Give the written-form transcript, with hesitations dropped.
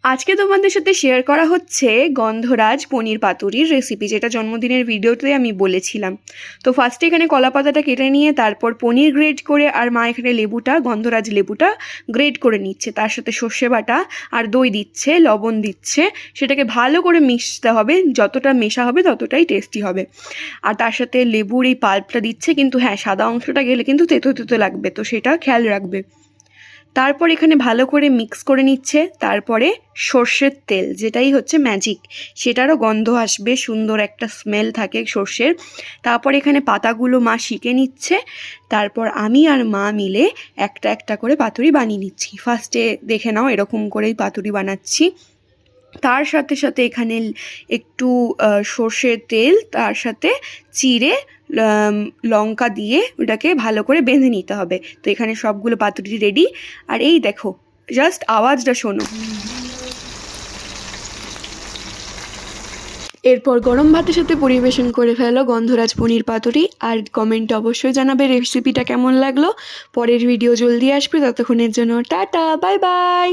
আজকে তোমাদের সাথে শেয়ার করা হচ্ছে গন্ধরাজ পনির পাতুরির রেসিপি, যেটা জন্মদিনের ভিডিওতে আমি বলেছিলাম। তো ফার্স্টে এখানে কলা পাতাটা কেটে নিয়ে তারপর পনির গ্রেট করে, আর মা এখানে লেবুটা, গন্ধরাজ লেবুটা গ্রেট করে নিচ্ছে, তার সাথে সর্ষে বাটা আর দই দিচ্ছে, লবণ দিচ্ছে, সেটাকে ভালো করে মিশতে হবে। যতটা মেশা হবে ততটাই টেস্টি হবে। আর তার সাথে লেবুর এই পাল্পটা দিচ্ছে, কিন্তু হ্যাঁ, সাদা অংশটা গেলে কিন্তু তেতো তেতো লাগবে, তো সেটা খেয়াল রাখবে। তারপর এখানে ভালো করে মিক্স করে নিচ্ছে। তারপরে সর্ষের তেল, যেটাই হচ্ছে ম্যাজিক, সেটারও গন্ধ আসবে, সুন্দর একটা স্মেল থাকে সর্ষের। তারপর এখানে পাতাগুলো মা শিকে নিচ্ছে। তারপর আমি আর মা মিলে একটা একটা করে পাতুরি বানিয়ে নিচ্ছি। ফার্স্টে দেখে নাও, এরকম করেই পাতুরি বানাচ্ছি। তার সাথে সাথে এখানে একটু সর্ষের তেল, তার সাথে চিড়ে লঙ্কা দিয়ে ওটাকে ভালো করে বেঁধে নিতে হবে। তো এখানে সবগুলো পাতুরি রেডি। আর এই দেখো, জাস্ট আওয়াজটা শোনো। এরপর গরম ভাতের সাথে পরিবেশন করে ফেলো গন্ধরাজ পনির পাতুরি। আর কমেন্টে অবশ্যই জানাবে রেসিপিটা কেমন লাগলো। পরের ভিডিও জলদি আসবে, ততক্ষণের জন্য টাটা, বাই বাই।